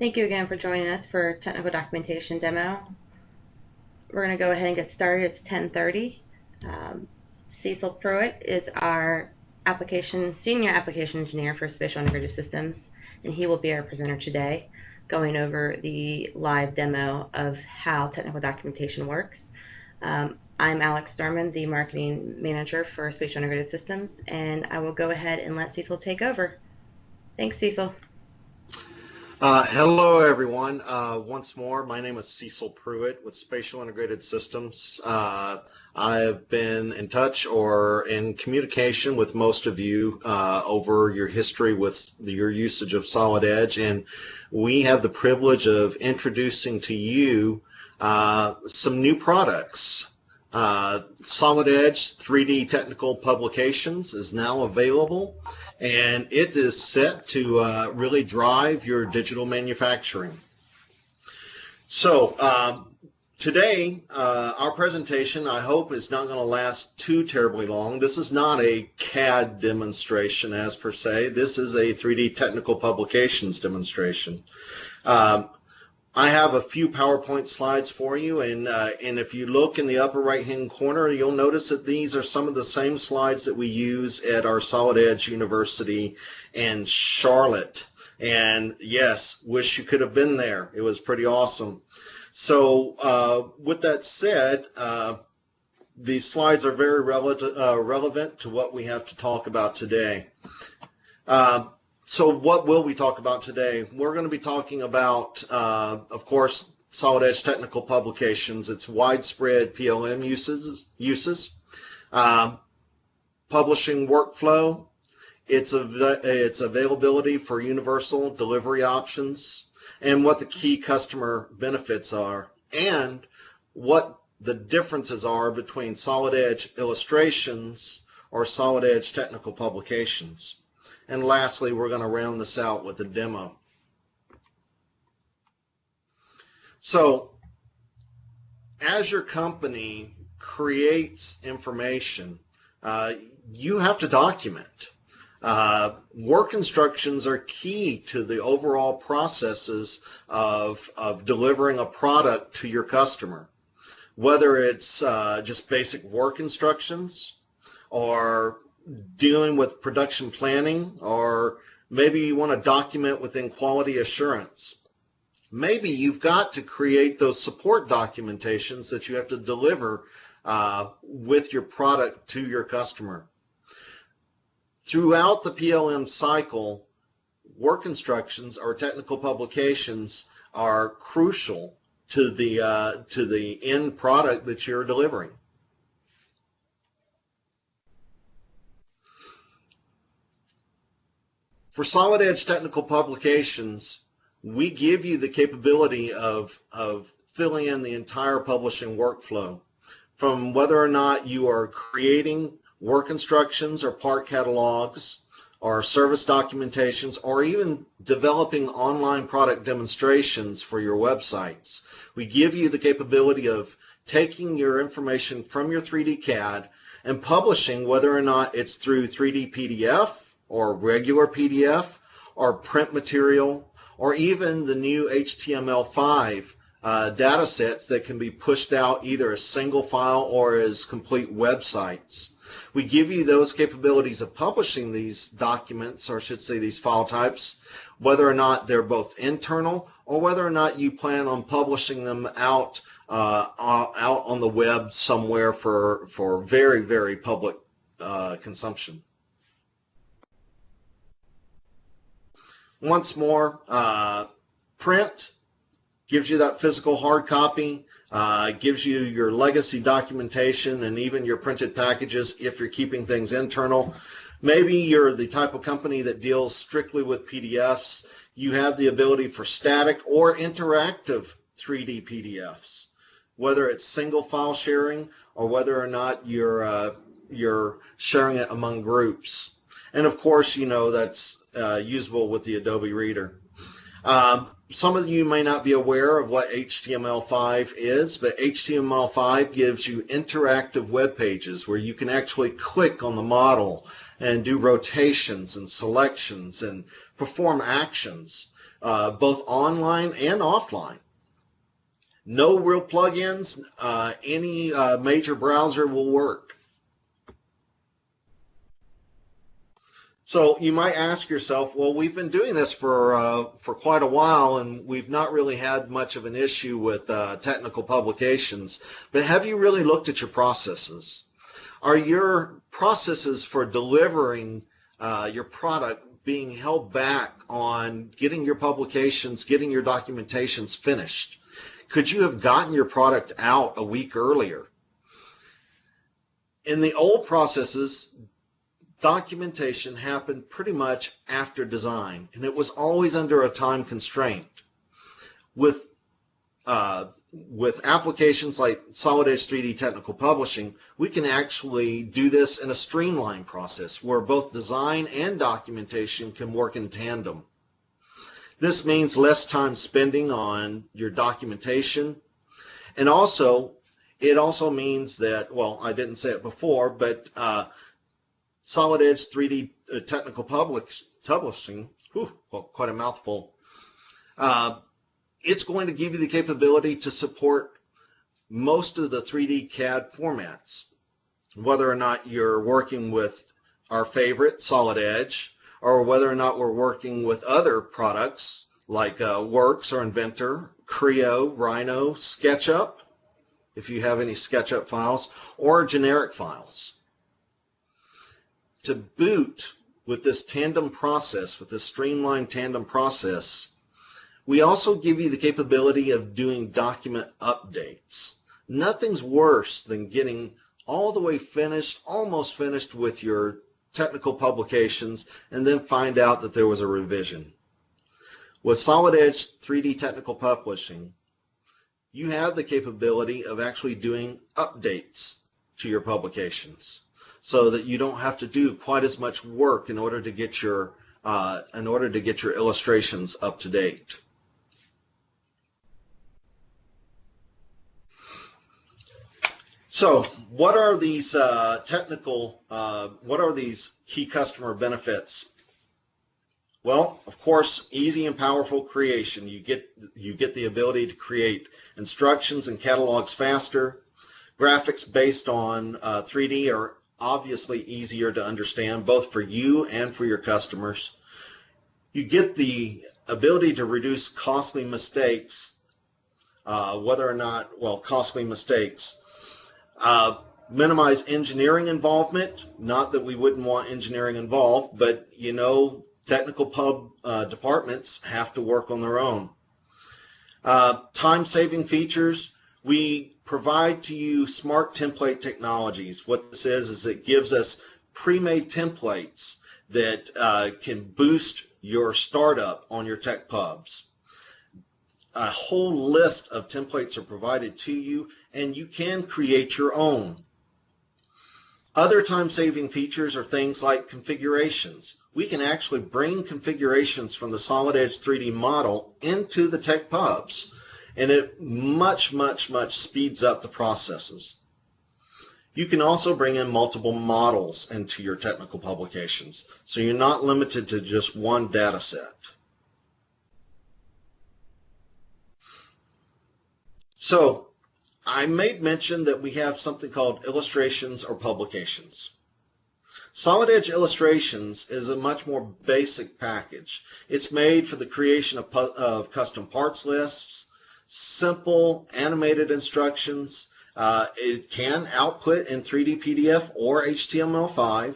Thank you again for joining us for technical documentation demo. We're going to go ahead and get started. It's 10:30. Cecil Pruitt is our senior application engineer for Spatial Integrated Systems, and he will be our presenter today, going over the live demo of how technical documentation works. I'm Alex Sturman, the marketing manager for Spatial Integrated Systems, and I will go ahead and let Cecil take over. Thanks, Cecil. Hello, everyone. Once more, my name is Cecil Pruitt with Spatial Integrated Systems. I have been in touch or in communication with most of you over your history with your usage of Solid Edge, and we have the privilege of introducing to you some new products. Solid Edge 3D Technical Publications is now available, and it is set to really drive your digital manufacturing. So today, our presentation, I hope, is not going to last too terribly long. This is not a CAD demonstration as per se. This is a 3D Technical Publications demonstration. I have a few PowerPoint slides for you, and if you look in the upper right-hand corner, you'll notice that these are some of the same slides that we use at our Solid Edge University in Charlotte. And yes, wish you could have been there. It was pretty awesome. So with that said, these slides are very relevant to what we have to talk about today. So what will we talk about today? We're going to be talking about, of course, Solid Edge Technical Publications, its widespread PLM uses, publishing workflow, its availability for universal delivery options, and what the key customer benefits are, and what the differences are between Solid Edge illustrations or Solid Edge Technical Publications. And lastly, we're going to round this out with a demo. So, as your company creates information, you have to document. Work instructions are key to the overall processes of delivering a product to your customer. Whether it's just basic work instructions, or dealing with production planning, or maybe you want to document within quality assurance. Maybe you've got to create those support documentations that you have to deliver with your product to your customer. Throughout the PLM cycle, work instructions or technical publications are crucial to the end product that you're delivering. For Solid Edge Technical Publications, we give you the capability of filling in the entire publishing workflow, from whether or not you are creating work instructions or part catalogs or service documentations, or even developing online product demonstrations for your websites. We give you the capability of taking your information from your 3D CAD and publishing, whether or not it's through 3D PDF or regular PDF, or print material, or even the new HTML5 data sets that can be pushed out either as single file or as complete websites. We give you those capabilities of publishing these documents, or I should say these file types, whether or not they're both internal or whether or not you plan on publishing them out on the web somewhere for very, very public consumption. Once more, print gives you that physical hard copy, gives you your legacy documentation and even your printed packages if you're keeping things internal. Maybe you're the type of company that deals strictly with PDFs. You have the ability for static or interactive 3D PDFs, whether it's single file sharing or whether or not you're sharing it among groups. And of course, you know, that's usable with the Adobe Reader. Some of you may not be aware of what HTML5 is, but HTML5 gives you interactive web pages where you can actually click on the model and do rotations and selections and perform actions, both online and offline. No real plugins, any major browser will work. So you might ask yourself, well, we've been doing this for quite a while, and we've not really had much of an issue with technical publications. But have you really looked at your processes? Are your processes for delivering your product being held back on getting your publications, getting your documentations finished? Could you have gotten your product out a week earlier? In the old processes, documentation happened pretty much after design, and it was always under a time constraint. With applications like Solid Edge 3D Technical Publishing, we can actually do this in a streamlined process where both design and documentation can work in tandem. This means less time spending on your documentation, and it also means that, well, I didn't say it before, but Solid Edge 3D Technical Publishing, quite a mouthful, it's going to give you the capability to support most of the 3D CAD formats, whether or not you're working with our favorite, Solid Edge, or whether or not we're working with other products like Works or Inventor, Creo, Rhino, SketchUp, if you have any SketchUp files, or generic files. To boot with this tandem process, with this streamlined tandem process, we also give you the capability of doing document updates. Nothing's worse than getting all the way finished, almost finished with your technical publications, and then find out that there was a revision. With Solid Edge 3D Technical Publishing, you have the capability of actually doing updates to your publications, so that you don't have to do quite as much work in order to get your illustrations up to date. So, what are these key customer benefits? Well, of course, easy and powerful creation. You get the ability to create instructions and catalogs faster. Graphics based on 3D are obviously easier to understand, both for you and for your customers. You get the ability to reduce costly mistakes, minimize engineering involvement. Not that we wouldn't want engineering involved, but technical departments have to work on their own. Time-saving features. We provide to you smart template technologies. What this is it gives us pre-made templates that can boost your startup on your tech pubs. A whole list of templates are provided to you, and you can create your own. Other time-saving features are things like configurations. We can actually bring configurations from the Solid Edge 3D model into the tech pubs, and it much speeds up the processes. You can also bring in multiple models into your technical publications, so you're not limited to just one data set. So I made mention that we have something called illustrations or publications. Solid Edge Illustrations is a much more basic package. It's made for the creation of custom parts lists, simple animated instructions. It can output in 3D PDF or HTML5,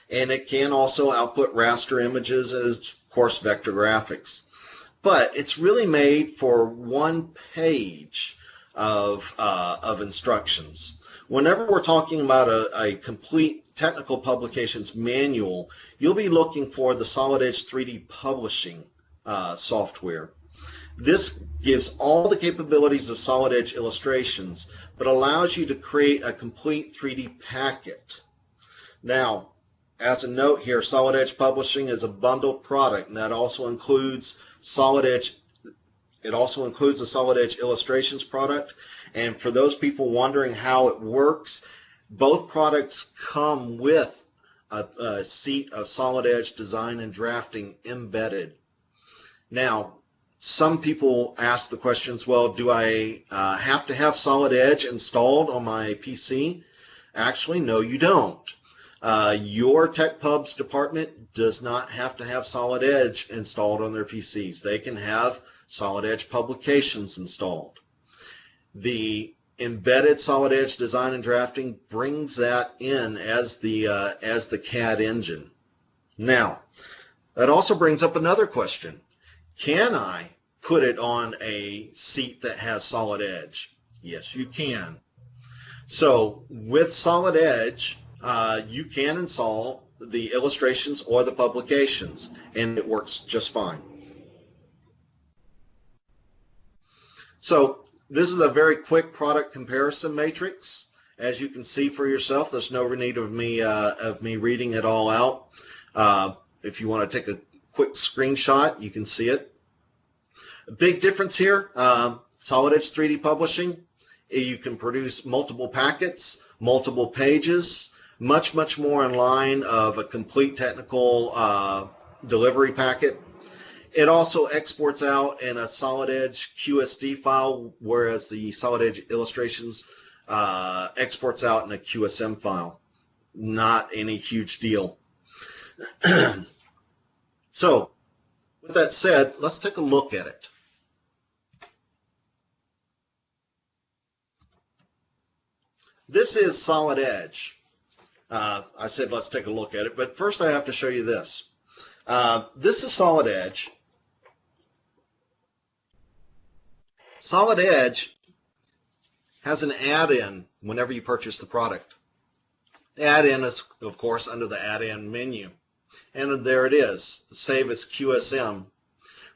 and it can also output raster images and, of course, vector graphics. But it's really made for one page of instructions. Whenever we're talking about a complete technical publications manual, you'll be looking for the Solid Edge 3D Publishing software. This gives all the capabilities of Solid Edge Illustrations, but allows you to create a complete 3D packet. Now, As a note here, Solid Edge Publishing is a bundled product, and that also includes Solid Edge. It also includes the Solid Edge Illustrations product. And for those people wondering how it works, both products come with a seat of Solid Edge Design and Drafting embedded. Now, some people ask the questions, well, do I have to have Solid Edge installed on my PC? Actually, no, you don't. Your TechPubs department does not have to have Solid Edge installed on their PCs. They can have Solid Edge Publications installed. The embedded Solid Edge Design and Drafting brings that in as the CAD engine. Now, that also brings up another question. Can I put it on a seat that has Solid Edge? Yes, you can. So with Solid Edge, you can install the illustrations or the publications, and it works just fine. So this is a very quick product comparison matrix. As you can see for yourself, there's no need of me reading it all out. If you want to take a quick screenshot, you can see it. A big difference here, Solid Edge 3D Publishing, you can produce multiple packets, multiple pages, much more in line of a complete technical delivery packet. It also exports out in a Solid Edge QSD file, whereas the Solid Edge Illustrations exports out in a QSM file. Not any huge deal. So, with that said, let's take a look at it. This is Solid Edge. I said let's take a look at it, but first I have to show you this. This is Solid Edge. Solid Edge has an add-in whenever you purchase the product. The add-in is, of course, under the add-in menu. And there it is, save as QSM.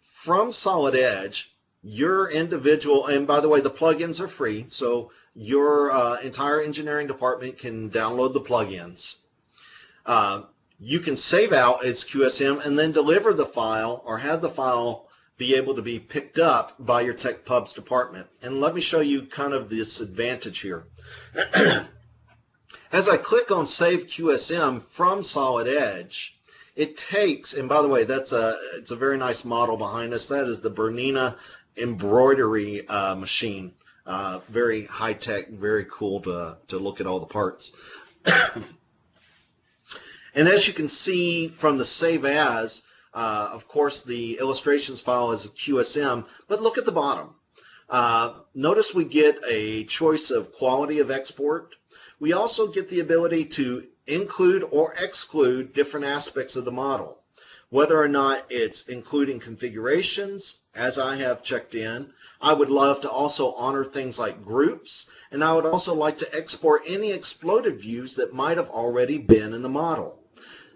From Solid Edge, your individual, and by the way, the plugins are free, so your entire engineering department can download the plugins. You can save out as QSM and then deliver the file or have the file be able to be picked up by your TechPubs department. And let me show you kind of this advantage here. As I click on Save QSM from Solid Edge, it takes, and by the way, it's a very nice model behind us. That is the Bernina embroidery machine. Very high-tech, very cool to look at all the parts. And as you can see from the Save As, of course, the illustrations file is a QSM, but look at the bottom. Notice we get a choice of quality of export. We also get the ability to include or exclude different aspects of the model. Whether or not it's including configurations, as I have checked in, I would love to also honor things like groups, and I would also like to export any exploded views that might have already been in the model.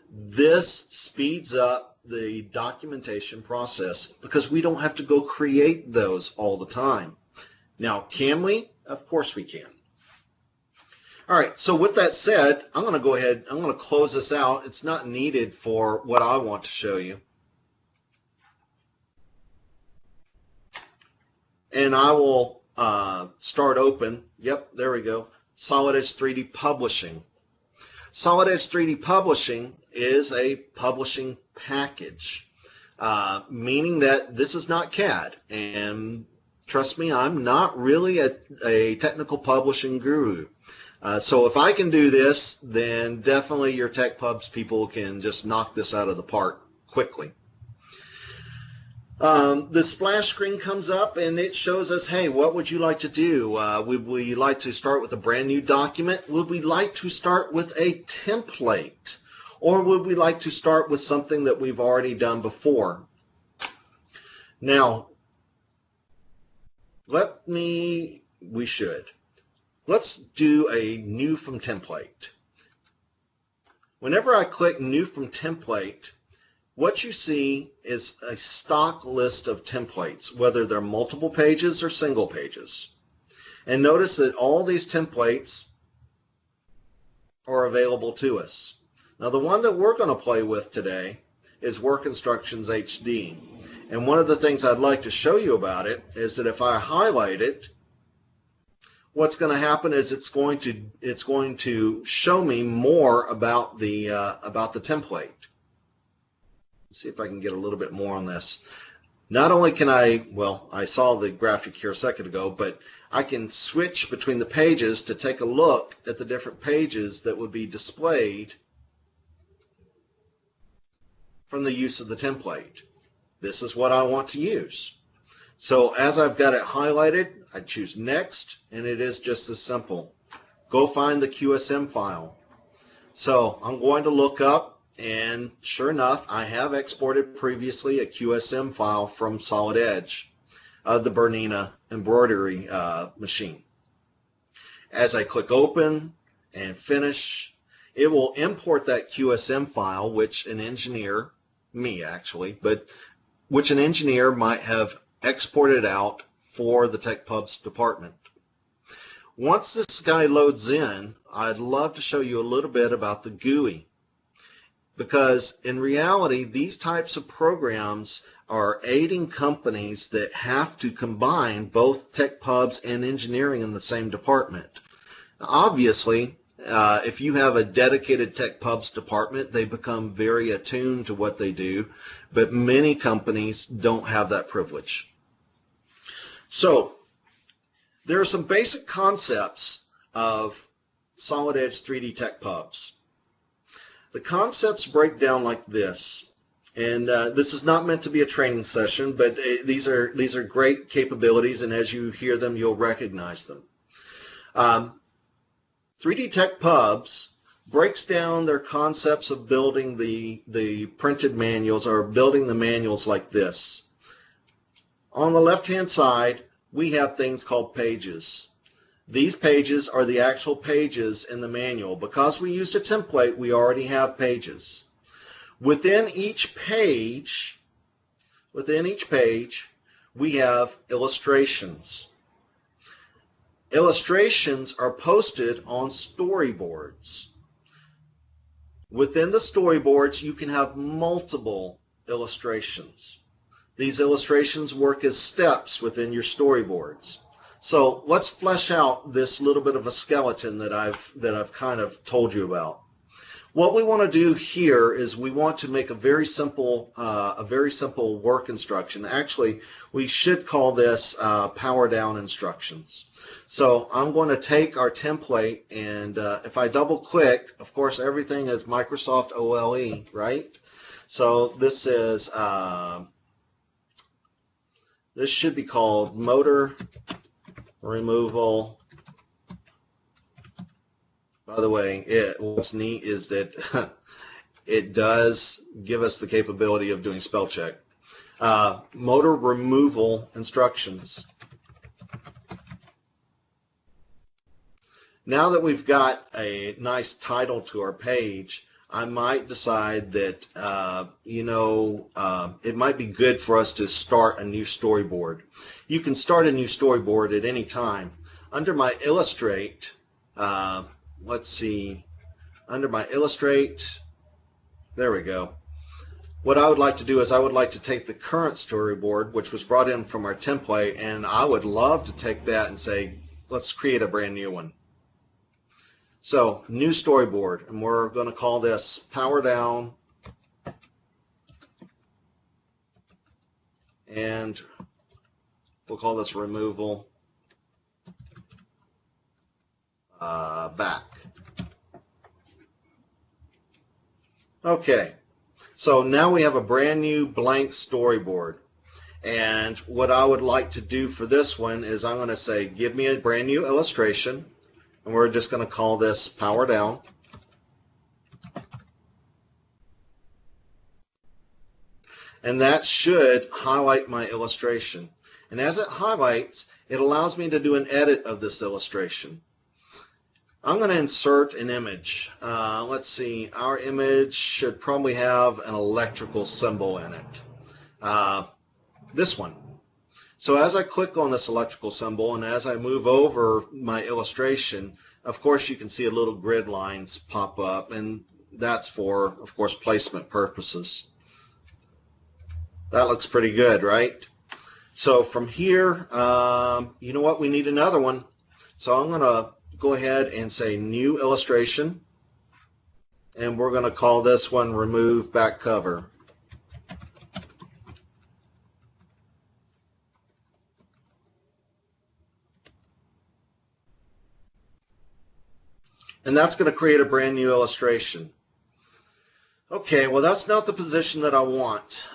This speeds up the documentation process because we don't have to go create those all the time. Now, can we? Of course we can. All right, so with that said, I'm going to go ahead, I'm going to close this out. It's not needed for what I want to show you. And I will start open. Yep, there we go. Solid Edge 3D Publishing. Solid Edge 3D Publishing is a publishing package, meaning that this is not CAD. And trust me, I'm not really a technical publishing guru. So if I can do this, then definitely your TechPubs people can just knock this out of the park quickly. The splash screen comes up and it shows us, hey, what would you like to do? Would we like to start with a brand new document? Would we like to start with a template? Or would we like to start with something that we've already done before? Now, we should. Let's do a new from template. Whenever I click new from template, what you see is a stock list of templates, whether they're multiple pages or single pages. And notice that all these templates are available to us. Now the one that we're going to play with today is Work Instructions HD. And one of the things I'd like to show you about it is that if I highlight it, what's going to happen is it's going to show me more about the template. Let's see if I can get a little bit more on this. Not only can I saw the graphic here a second ago, but I can switch between the pages to take a look at the different pages that would be displayed from the use of the template. This is what I want to use. So as I've got it highlighted, I choose Next, and it is just as simple. Go find the QSM file. So I'm going to look up, and sure enough, I have exported previously a QSM file from Solid Edge of the Bernina embroidery machine. As I click Open and Finish, it will import that QSM file, which an engineer, me actually, but which an engineer might have exported out for the TechPubs department. Once this guy loads in, I'd love to show you a little bit about the GUI, because in reality these types of programs are aiding companies that have to combine both TechPubs and engineering in the same department. Obviously, if you have a dedicated TechPubs department, they become very attuned to what they do, but many companies don't have that privilege. So there are some basic concepts of Solid Edge 3D TechPubs. The concepts break down like this, and this is not meant to be a training session, but these are great capabilities, and as you hear them, you'll recognize them. 3D TechPubs breaks down their concepts of building the printed manuals, or building the manuals like this. On the left-hand side, we have things called pages. These pages are the actual pages in the manual. Because we used a template, we already have pages. Within each page, we have illustrations. Illustrations are posted on storyboards. Within the storyboards, you can have multiple illustrations. These illustrations work as steps within your storyboards. So let's flesh out this little bit of a skeleton that I've kind of told you about. What we want to do here is we want to make a very simple work instruction. Actually, we should call this power down instructions. So I'm going to take our template, and if I double click, of course everything is Microsoft OLE, right? So this is this should be called motor removal. By the way, what's neat is that it does give us the capability of doing spell check. Motor removal instructions. Now that we've got a nice title to our page, I might decide that it might be good for us to start a new storyboard. You can start a new storyboard at any time. Under my Illustrate, let's see, under my Illustrate, there we go. What I would like to do is I would like to take the current storyboard, which was brought in from our template, and I would love to take that and say, let's create a brand new one. So, new storyboard, and we're going to call this Power Down, and we'll call this Removal Back. Okay, so now we have a brand new blank storyboard. And what I would like to do for this one is I'm going to say, give me a brand new illustration. And we're just going to call this Power Down. And that should highlight my illustration. And as it highlights, it allows me to do an edit of this illustration. I'm going to insert an image. Let's see, our image should probably have an electrical symbol in it. This one. So as I click on this electrical symbol and as I move over my illustration, of course you can see a little grid lines pop up, and that's for, of course, placement purposes. That looks pretty good, right? So from here, you know what? We need another one. So I'm going to go ahead and say New Illustration. And we're going to call this one Remove Back Cover. And that's going to create a brand new illustration. Okay, well, that's not the position that I want.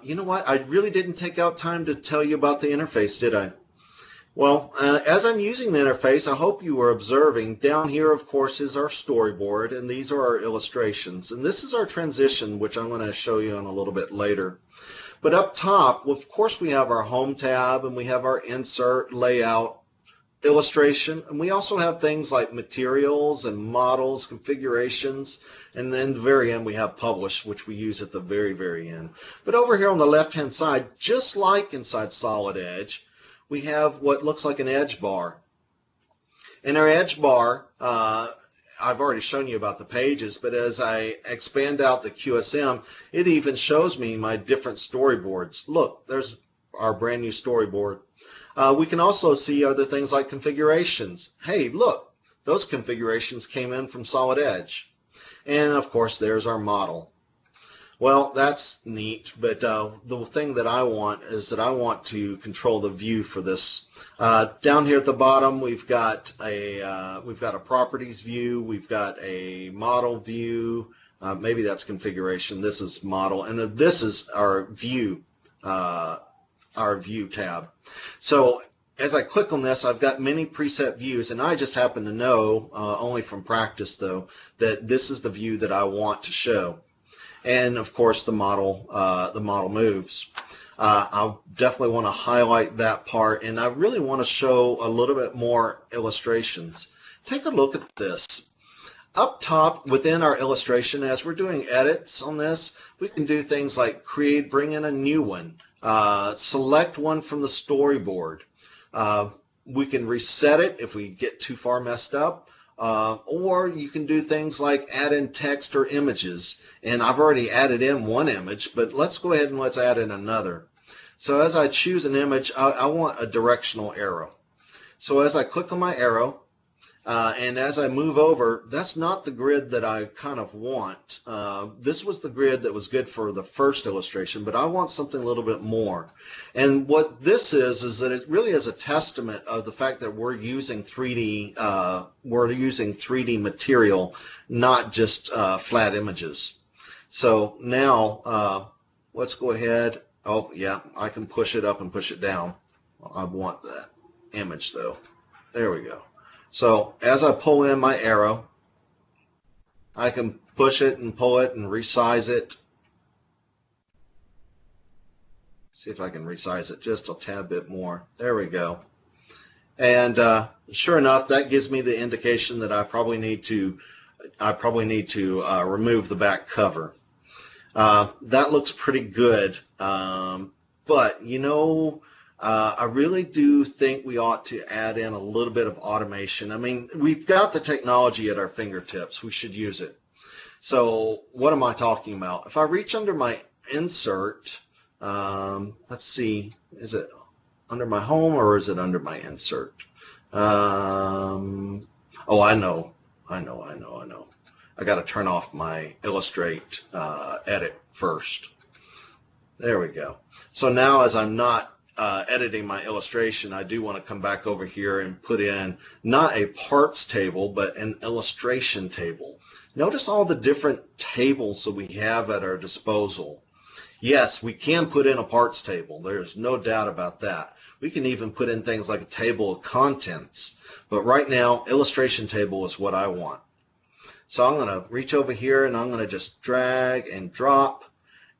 You know what? I really didn't take out time to tell you about the interface, did I? Well, as I'm using the interface, I hope you were observing. Down here, of course, is our storyboard, and these are our illustrations. And this is our transition, which I'm going to show you in a little bit later. But up top, of course, we have our Home tab, and we have our Insert, Layout, Illustration, and we also have things like Materials and Models, Configurations, and then at the very end we have Publish, which we use at the very, very end. But over here on the left-hand side, just like inside Solid Edge, we have what looks like an edge bar. And our edge bar, I've already shown you about the pages, but as I expand out the QSM, it even shows me my different storyboards. Look, there's our brand new storyboard. We can also see other things like configurations. Hey, look, those configurations came in from Solid Edge. And of course, there's our model. Well, that's neat, but the thing that I want is that I want to control the view for this. Down here at the bottom, we've got a properties view, we've got a model view. Maybe that's configuration. This is model, and this is our view. Our view tab. So as I click on this, I've got many preset views, and I just happen to know, only from practice though, that this is the view that I want to show. And of course the model moves. I definitely want to highlight that part, and I really want to show a little bit more illustrations. Take a look at this. Up top within our illustration, as we're doing edits on this, we can do things like bring in a new one. Select one from the storyboard. We can reset it if we get too far messed up, or you can do things like add in text or images. And I've already added in one image, but let's go ahead and let's add in another. So as I choose an image, I want a directional arrow. So as I click on my arrow, and as I move over, that's not the grid that I kind of want. This was the grid that was good for the first illustration, but I want something a little bit more. And what this is that it really is a testament of the fact that we're using 3D material, not just flat images. So now let's go ahead. Oh yeah, I can push it up and push it down. I want that image though. There we go. So as I pull in my arrow, I can push it and pull it and resize it. See if I can resize it just a tad bit more. There we go. And sure enough, that gives me the indication that I probably need to remove the back cover. That looks pretty good, but you know, I really do think we ought to add in a little bit of automation. I mean, we've got the technology at our fingertips. We should use it. So what am I talking about? If I reach under my insert, let's see, is it under my home or is it under my insert? Oh, I know. I got to turn off my Illustrate edit first. There we go. So now as I'm not editing my illustration, I do want to come back over here and put in not a parts table, but an illustration table. Notice all the different tables that we have at our disposal. Yes, we can put in a parts table. There's no doubt about that. We can even put in things like a table of contents. But right now, illustration table is what I want. So I'm going to reach over here and I'm going to just drag and drop.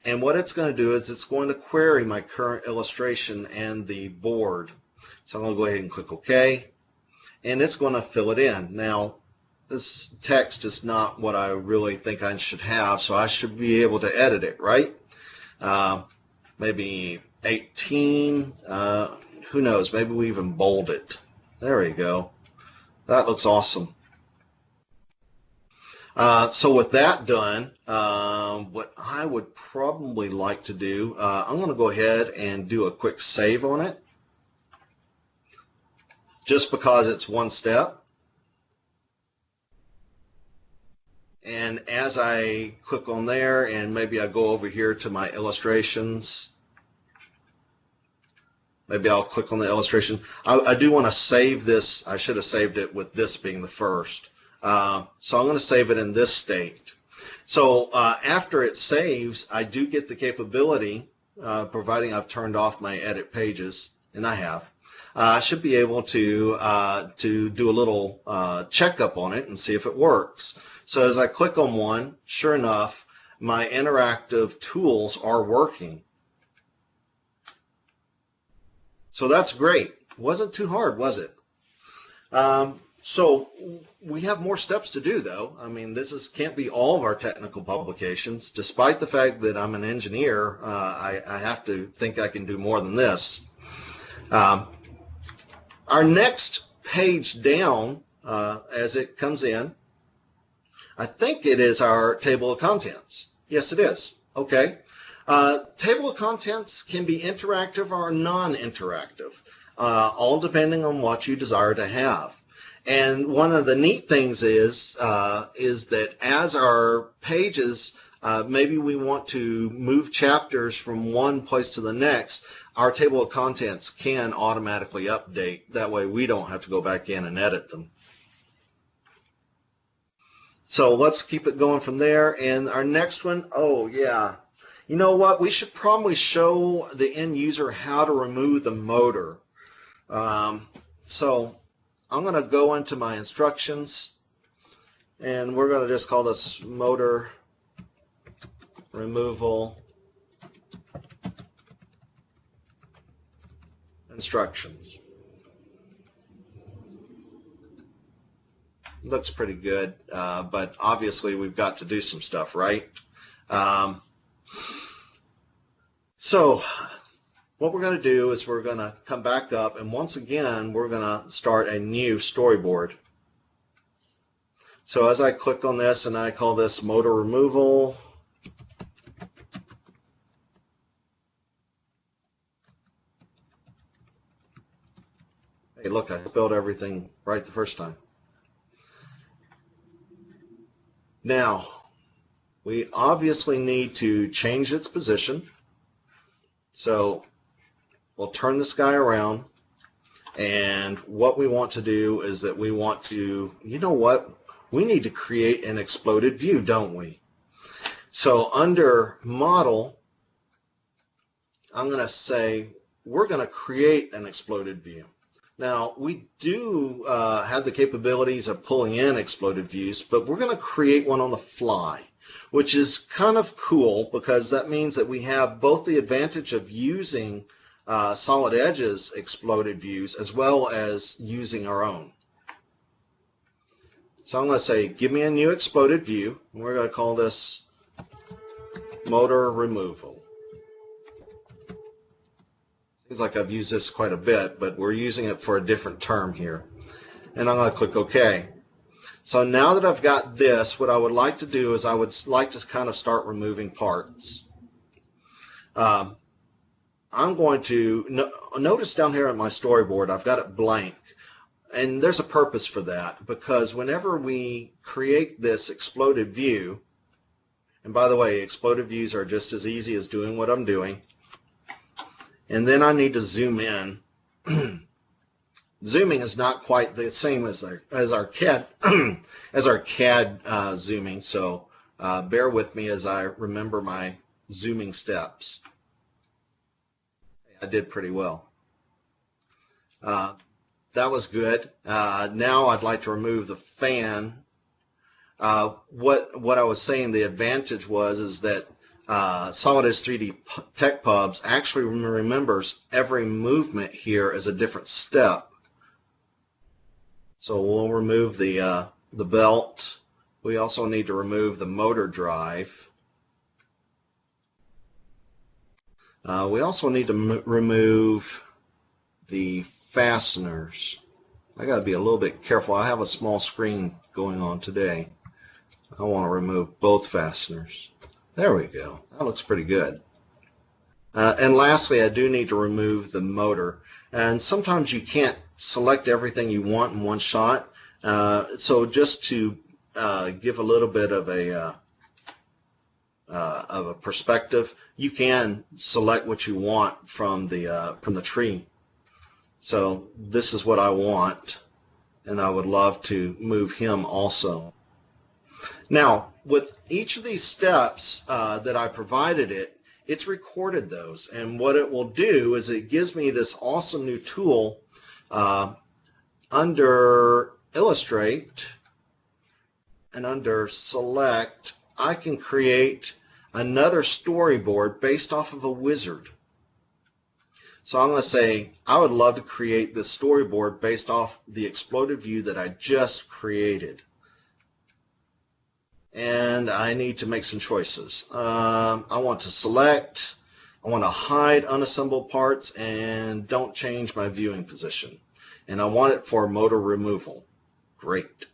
And what it's going to do is it's going to query my current illustration and the board. So I'm going to go ahead and click OK. And it's going to fill it in. Now, this text is not what I really think I should have, so I should be able to edit it, right? Maybe 18. Who knows? Maybe we even bold it. There we go. That looks awesome. So with that done, what I would probably like to do, I'm going to go ahead and do a quick save on it, just because it's one step. And as I click on there, and maybe I go over here to my illustrations, maybe I'll click on the illustration. I do want to save this. I should have saved it with this being the first. So I'm going to save it in this state. So after it saves, I do get the capability, providing I've turned off my edit pages, and I have. I should be able to do a little checkup on it and see if it works. So as I click on one, sure enough, my interactive tools are working. So that's great. Wasn't too hard, was it? So we have more steps to do, though. I mean, can't be all of our technical publications. Despite the fact that I'm an engineer, I have to think I can do more than this. Our next page down, as it comes in, I think it is our table of contents. Yes, it is. Okay. Table of contents can be interactive or non-interactive, all depending on what you desire to have. And one of the neat things is that as our pages, maybe we want to move chapters from one place to the next, our table of contents can automatically update. That way we don't have to go back in and edit them. So let's keep it going from there. And our next one, oh yeah. You know what? We should probably show the end user how to remove the motor. So I'm going to go into my instructions, and we're going to just call this motor removal instructions. Looks pretty good, but obviously we've got to do some stuff, right? So what we're going to do is we're going to come back up, and once again we're going to start a new storyboard. So as I click on this, and I call this motor removal, hey look, I spelled everything right the first time. Now we obviously need to change its position. So we'll turn this guy around, and what we want to do is that we want to, you know what, we need to create an exploded view, don't we? So under model, I'm going to say we're going to create an exploded view. Now we do have the capabilities of pulling in exploded views, but we're going to create one on the fly, which is kind of cool because that means that we have both the advantage of using Solid Edge's exploded views as well as using our own. So I'm going to say, give me a new exploded view, and we're going to call this motor removal. Seems like I've used this quite a bit, but we're using it for a different term here. And I'm going to click OK. So now that I've got this, what I would like to do is I would like to kind of start removing parts. I'm going to notice down here at my storyboard, I've got it blank. And there's a purpose for that, because whenever we create this exploded view, and by the way, exploded views are just as easy as doing what I'm doing. And then I need to zoom in. Zooming is not quite the same as our CAD zooming, so bear with me as I remember my zooming steps. I did pretty well. That was good. Now I'd like to remove the fan. What I was saying, the advantage is that Solid Edge 3D Tech Pubs actually remembers every movement here as a different step. So we'll remove the belt. We also need to remove the motor drive. We also need to remove the fasteners. I got to be a little bit careful. I have a small screen going on today. I want to remove both fasteners. There we go. That looks pretty good. And lastly, I do need to remove the motor. And sometimes you can't select everything you want in one shot. So just to give a little bit of a perspective, you can select what you want from the tree. So this is what I want, and I would love to move him also. Now, with each of these steps that I provided it's recorded those, and what it will do is it gives me this awesome new tool under Illustrate and under Select. I can create another storyboard based off of a wizard. So I'm going to say I would love to create this storyboard based off the exploded view that I just created. And I need to make some choices. I want to select, I want to hide unassembled parts, and don't change my viewing position. And I want it for motor removal. Great.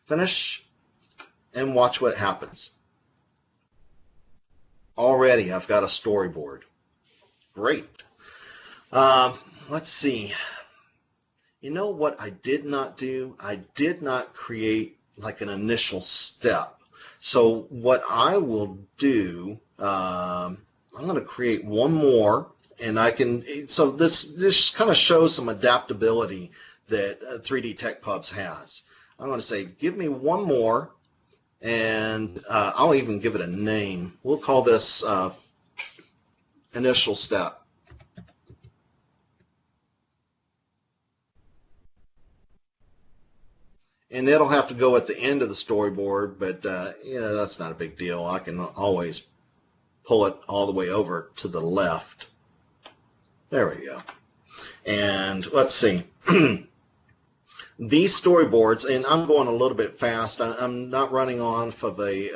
Finish, and watch what happens. Already I've got a storyboard. Great. Let's see. You know what I did not do? I did not create like an initial step. So what I will do, I'm going to create one more, and I can, so this kind of shows some adaptability that 3D Tech Pubs has. I'm going to say, give me one more, and I'll even give it a name. We'll call this initial step. And it'll have to go at the end of the storyboard, but that's not a big deal. I can always pull it all the way over to the left. There we go. And let's see. These storyboards, and I'm going a little bit fast. I'm not running off of a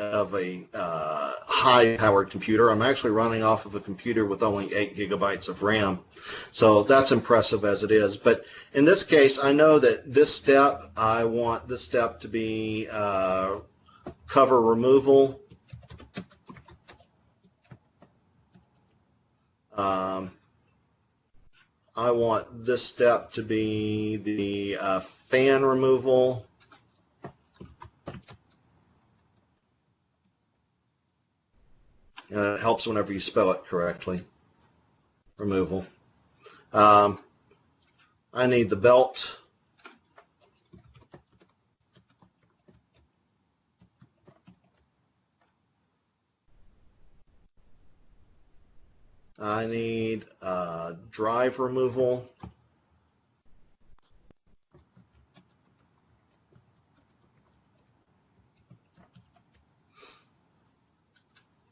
high-powered computer. I'm actually running off of a computer with only 8 gigabytes of RAM. So that's impressive as it is. But in this case, I know that this step, I want this step to be cover removal. I want this step to be the fan removal. It helps whenever you spell it correctly. Removal. I need the belt. I need drive removal.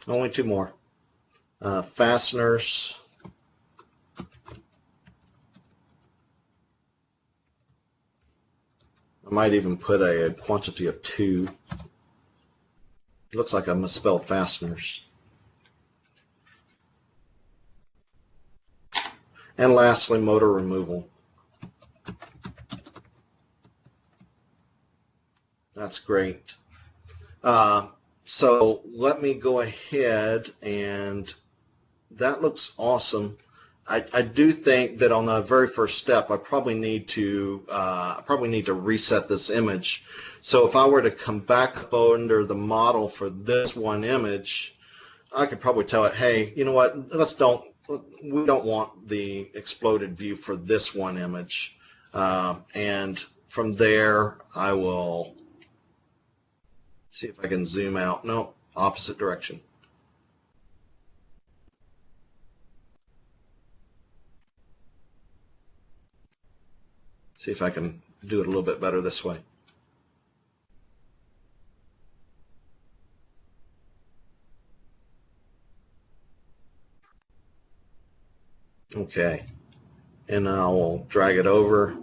Only 2 more. Fasteners. I might even put a quantity of 2. It looks like I misspelled fasteners. And lastly, motor removal. That's great. So let me go ahead, and that looks awesome. I do think that on the very first step, I probably need to reset this image. So if I were to come back up under the model for this one image, I could probably tell it, hey, you know what? We don't want the exploded view for this one image. And from there, I will see if I can zoom out. No, opposite direction. See if I can do it a little bit better this way. Okay, and I will drag it over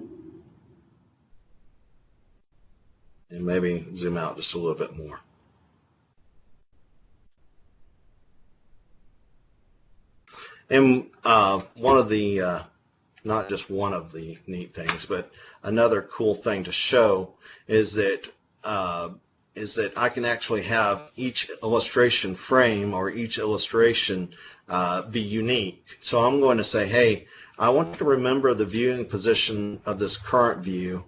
and maybe zoom out just a little bit more. And one of the, not just one of the neat things, but another cool thing to show is that is that I can actually have each illustration frame or each illustration be unique. So I'm going to say, hey, I want to remember the viewing position of this current view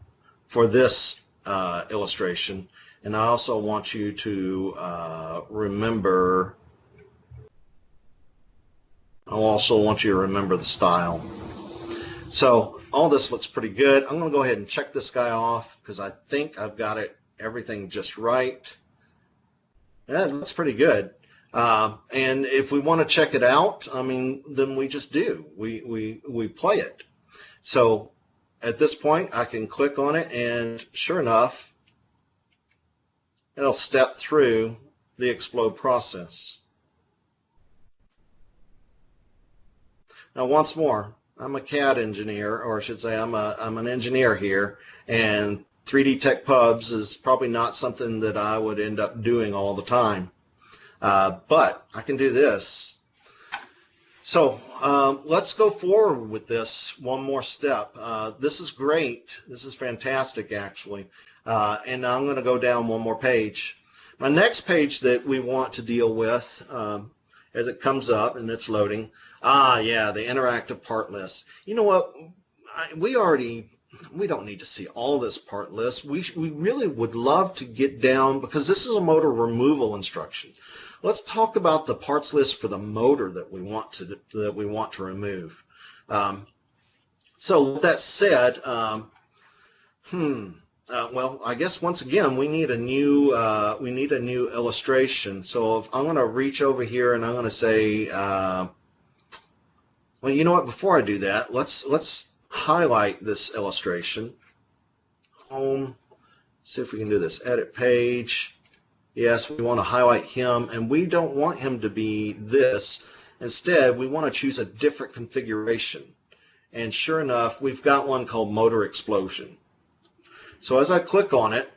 for this illustration, and I also want you to remember. I also want you to remember the style. So all this looks pretty good. I'm going to go ahead and check this guy off because I think I've got everything just right. Yeah, it looks pretty good. And if we want to check it out, I mean, then we just do. We play it. So at this point, I can click on it, and sure enough, it'll step through the explode process. Now, once more, I'm a CAD engineer, or I should say I'm an engineer here, and 3D Tech Pubs is probably not something that I would end up doing all the time. But I can do this. So let's go forward with this one more step. This is great. This is fantastic, actually. And I'm going to go down one more page. My next page that we want to deal with as it comes up and it's loading. Yeah, the interactive part list. You know what? We don't need to see all this part list. We really would love to get down, because this is a motor removal instruction. Let's talk about the parts list for the motor that we want to remove. So with that said, well, I guess once again we need a new illustration. So if I'm going to reach over here and I'm going to say, well, you know what? Before I do that, let's highlight this illustration. Home. See if we can do this. Edit page. Yes, we want to highlight him, and we don't want him to be this. Instead, we want to choose a different configuration. And sure enough, we've got one called Motor Explosion. So as I click on it,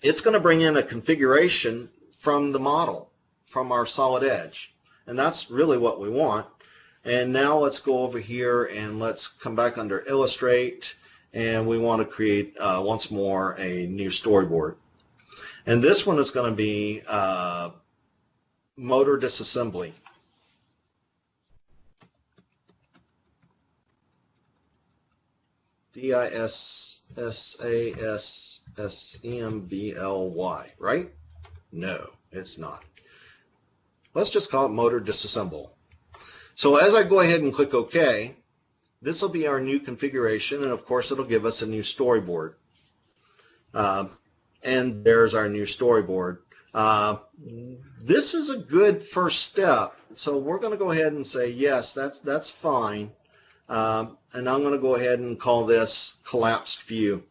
it's going to bring in a configuration from the model, from our solid edge. And that's really what we want. And now let's go over here and let's come back under Illustrate, and we want to create once more a new storyboard. And this one is going to be motor disassembly. DISSASSEMBLY, right? No, it's not. Let's just call it motor disassemble. So as I go ahead and click OK, this will be our new configuration, and of course it'll give us a new storyboard. And there's our new storyboard. This is a good first step, so we're going to go ahead and say yes, that's fine. And I'm going to go ahead and call this collapsed view.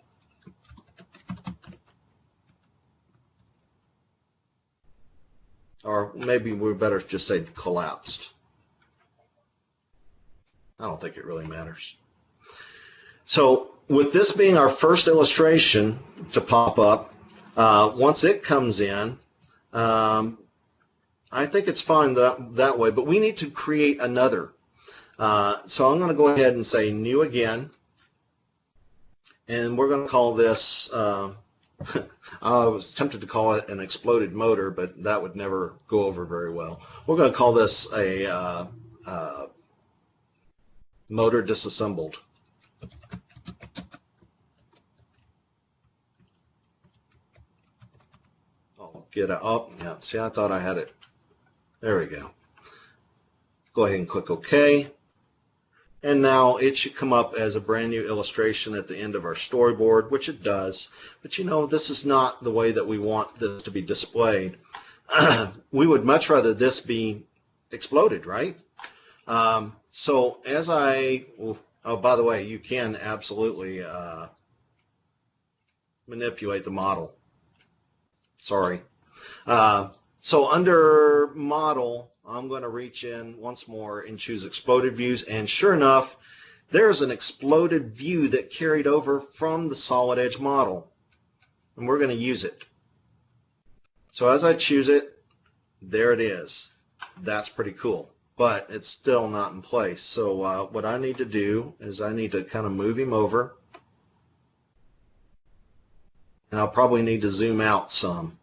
Or maybe we better just say collapsed. I don't think it really matters. So with this being our first illustration to pop up, once it comes in, I think it's fine that way, but we need to create another. So I'm going to go ahead and say new again, and we're going to call this, I was tempted to call it an exploded motor, but that would never go over very well. We're going to call this a motor disassembled. Oh, get out. Oh, yeah. See, I thought I had it. There we go. Go ahead and click OK. And now it should come up as a brand new illustration at the end of our storyboard, which it does. But you know, this is not the way that we want this to be displayed. We would much rather this be exploded, right? So as oh, by the way, you can absolutely manipulate the model. Sorry. So under model, I'm going to reach in once more and choose exploded views, and sure enough, there's an exploded view that carried over from the solid edge model, and we're going to use it. So as I choose it, there it is. That's pretty cool, but it's still not in place. So what I need to do is I need to kind of move him over, And I'll probably need to zoom out some.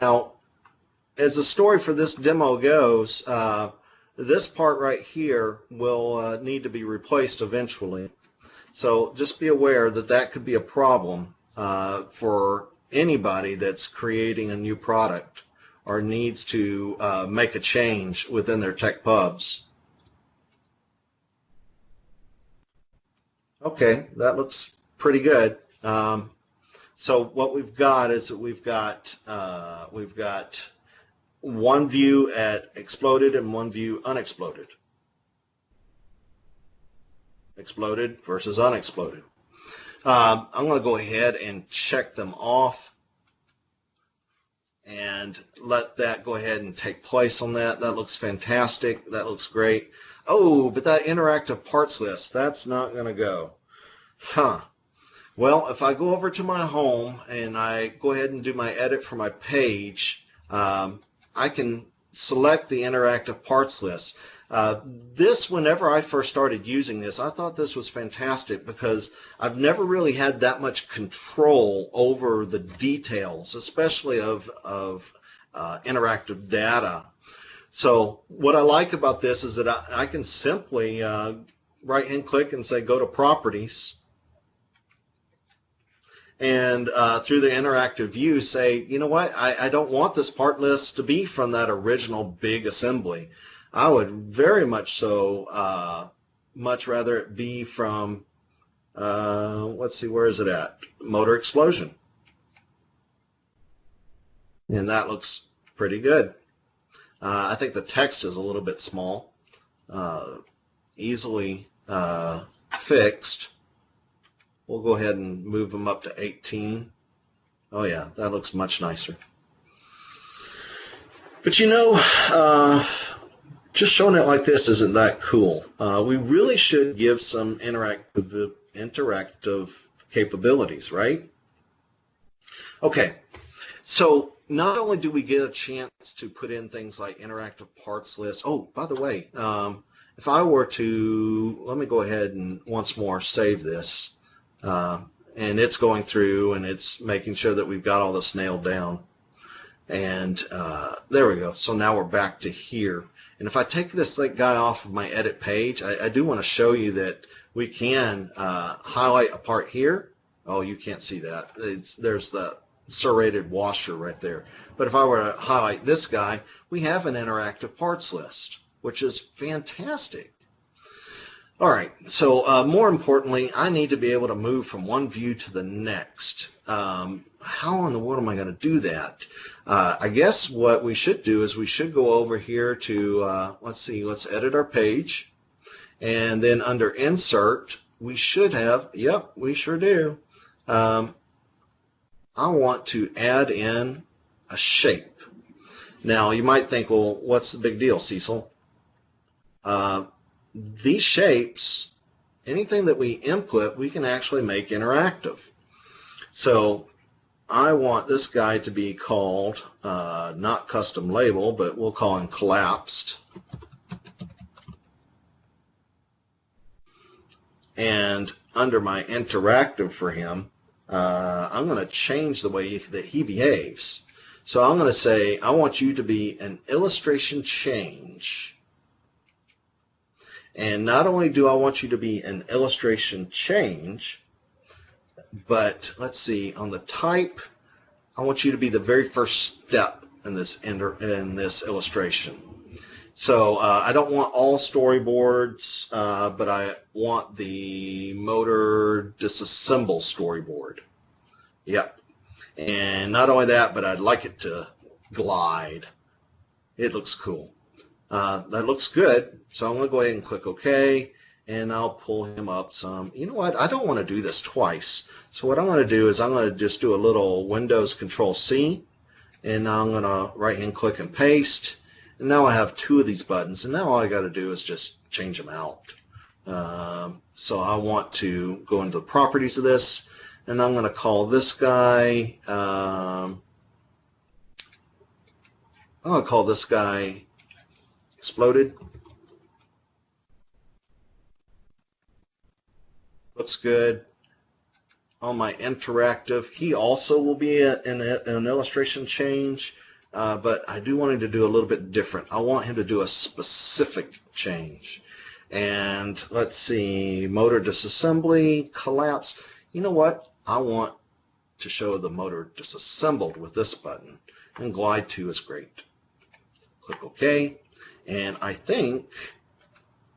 Now, as the story for this demo goes, this part right here will need to be replaced eventually. So just be aware that that could be a problem for anybody that's creating a new product or needs to make a change within their tech pubs. Okay, that looks pretty good. So what we've got is that we've got one view at exploded and one view unexploded. Exploded versus unexploded. I'm going to go ahead and check them off and let that go ahead and take place on that. That looks fantastic. That looks great. Oh, but that interactive parts list, that's not going to go. Huh. Well, if I go over to my home and I go ahead and do my edit for my page, I can select the interactive parts list. Whenever I first started using this, I thought this was fantastic because I've never really had that much control over the details, especially of interactive data. So what I like about this is that I can simply right-hand click and say go to Properties, and through the interactive view say, you know what, I don't want this part list to be from that original big assembly. I would very much so much rather it be from, let's see, where is it at? Motor explosion. And that looks pretty good. I think the text is a little bit small, easily fixed. We'll go ahead and move them up to 18. Oh yeah, that looks much nicer. But you know, just showing it like this isn't that cool. We really should give some interactive capabilities, right? Okay, so not only do we get a chance to put in things like interactive parts list. Oh, by the way, if I were to, let me go ahead and once more save this. And it's going through and it's making sure that we've got all this nailed down. And there we go. So now we're back to here. And if I take this guy off of my edit page, I do want to show you that we can highlight a part here. Oh, you can't see that. There's the serrated washer right there. But if I were to highlight this guy, we have an interactive parts list, which is fantastic. All right, so more importantly, I need to be able to move from one view to the next. How in the world am I going to do that? I guess what we should do is we should go over here to, let's see, let's edit our page. And then under Insert, we should have, yep, we sure do. I want to add in a shape. Now, you might think, well, what's the big deal, Cecil? These shapes, anything that we input, we can actually make interactive. So I want this guy to be called, not custom label, but we'll call him collapsed. And under my interactive for him, I'm going to change the way that he behaves. So I'm going to say, I want you to be an illustration change. And not only do I want you to be an illustration change, but let's see, on the type, I want you to be the very first step in this illustration. So I don't want all storyboards, but I want the motor disassemble storyboard. Yep. And not only that, but I'd like it to glide. It looks cool. That looks good. So I'm going to go ahead and click OK, and I'll pull him up some. You know what? I don't want to do this twice. So what I'm going to do is I'm going to just do a little Windows Control C, and now I'm going to right-hand click and paste. And now I have two of these buttons, and now all I got to do is just change them out. So I want to go into the properties of this, and I'm going to call this guy. I'm going to call this guy Exploded. Looks good. on my interactive. He also will be an illustration change, but I do want him to do a little bit different. I want him to do a specific change. And let's see, motor disassembly, collapse. You know what? I want to show the motor disassembled with this button, and glide to is great. Click OK, and I think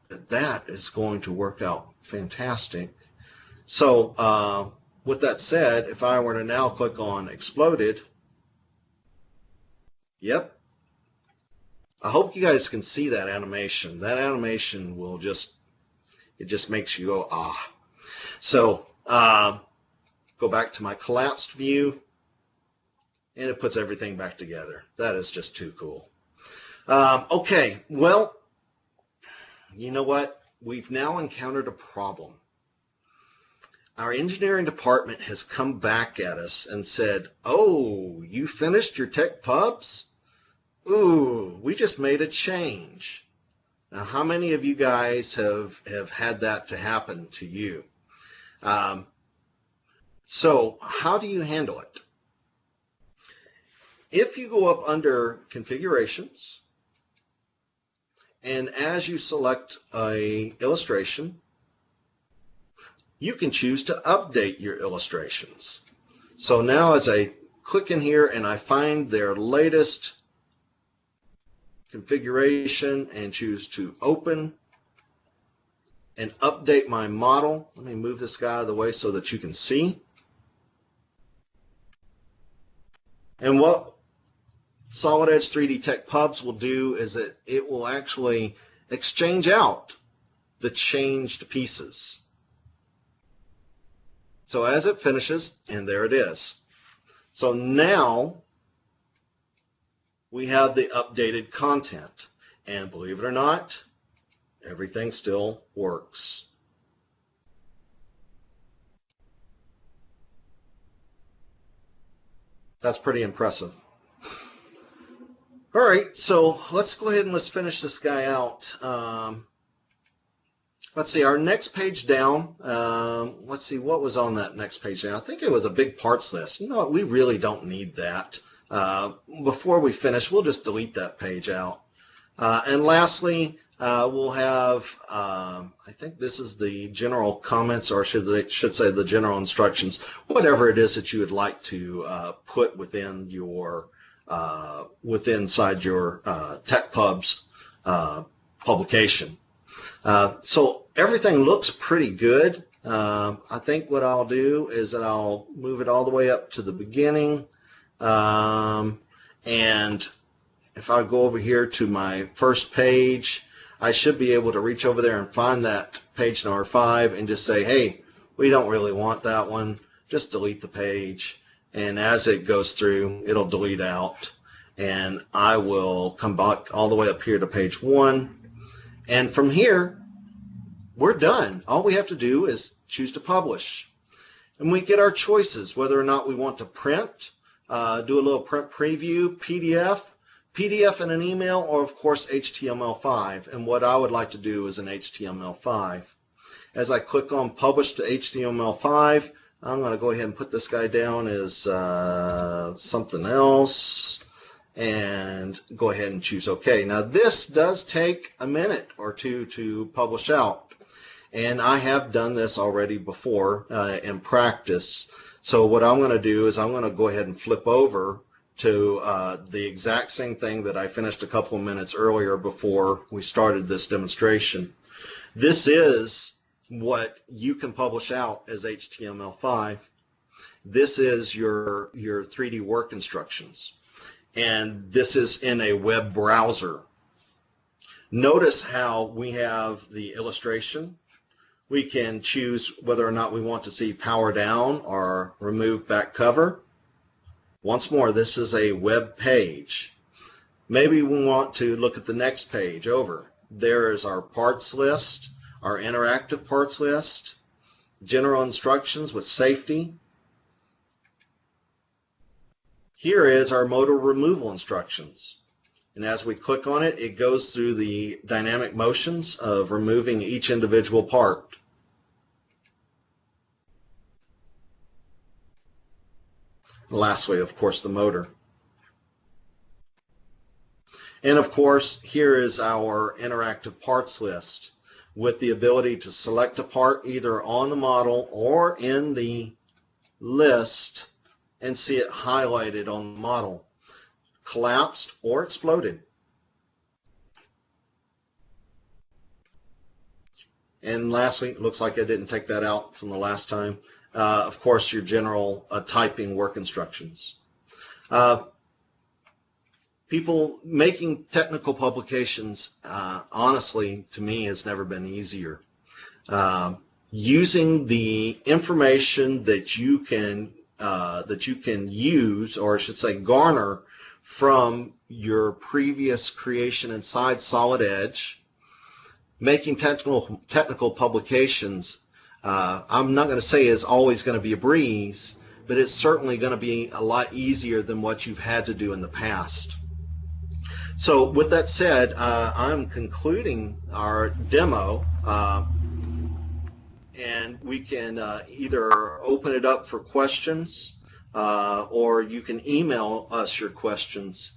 that is going to work out fantastic. So with that said, if I were to now click on exploded, yep, I hope you guys can see that animation. That animation will just, it just makes you go, ah. So go back to my collapsed view, and it puts everything back together. That is just too cool. Okay, well, you know what? We've now encountered a problem. Our engineering department has come back at us and said, oh, you finished your tech pubs? Ooh, we just made a change. Now, how many of you guys have had that to happen to you? So how do you handle it? If you go up under configurations, and as you select a illustration, you can choose to update your illustrations. So now as I click in here and I find their latest configuration and choose to open and update my model. Let me move this guy out of the way so that you can see. And what Solid Edge 3D Tech Pubs will do is that it will actually exchange out the changed pieces. So as it finishes, and there it is. So now we have the updated content. And believe it or not, everything still works. That's pretty impressive. All right, so let's go ahead and let's finish this guy out. Let's see, our next page down, let's see, what was on that next page down? I think it was a big parts list. You know what, we really don't need that. Before we finish, we'll just delete that page out. And lastly, we'll have, I think this is the general comments, or should say the general instructions, whatever it is that you would like to put within your inside your TechPubs publication. So everything looks pretty good. I think what I'll do is that I'll move it all the way up to the beginning. And if I go over here to my first page, I should be able to reach over there and find that page number 5 and just say, hey, we don't really want that one. Just delete the page. And as it goes through, it'll delete out. And I will come back all the way up here to page 1. And from here, we're done. All we have to do is choose to publish. And we get our choices, whether or not we want to print, do a little print preview, PDF in an email, or of course HTML5. And what I would like to do is an HTML5. As I click on Publish to HTML5, I'm going to go ahead and put this guy down as something else and go ahead and choose OK. Now this does take a minute or two to publish out, and I have done this already before in practice. So what I'm going to do is I'm going to go ahead and flip over to the exact same thing that I finished a couple of minutes earlier before we started this demonstration. This is what you can publish out as HTML5. This is your 3D work instructions, and this is in a web browser. Notice how we have the illustration. We can choose whether or not we want to see power down or remove back cover. Once more, this is a web page. Maybe we want to look at the next page over. There is our parts list, our interactive parts list, general instructions with safety. Here is our motor removal instructions. And as we click on it, it goes through the dynamic motions of removing each individual part. lastly, of course, the motor. And of course, here is our interactive parts list with the ability to select a part either on the model or in the list and see it highlighted on the model, collapsed or exploded. And lastly, it looks like I didn't take that out from the last time. Of course, your general typing work instructions. People making technical publications, honestly, to me, has never been easier. Using the information that you can use, or I should say, garner from your previous creation inside Solid Edge, making technical publications. I'm not going to say is always going to be a breeze, but it's certainly going to be a lot easier than what you've had to do in the past. So with that said, I'm concluding our demo, and we can either open it up for questions, or you can email us your questions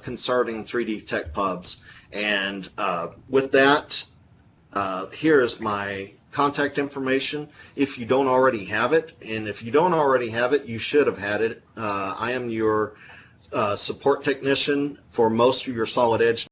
concerning 3D Tech Pubs. And with that, here's my contact information if you don't already have it. And if you don't already have it, you should have had it. I am your support technician for most of your Solid Edge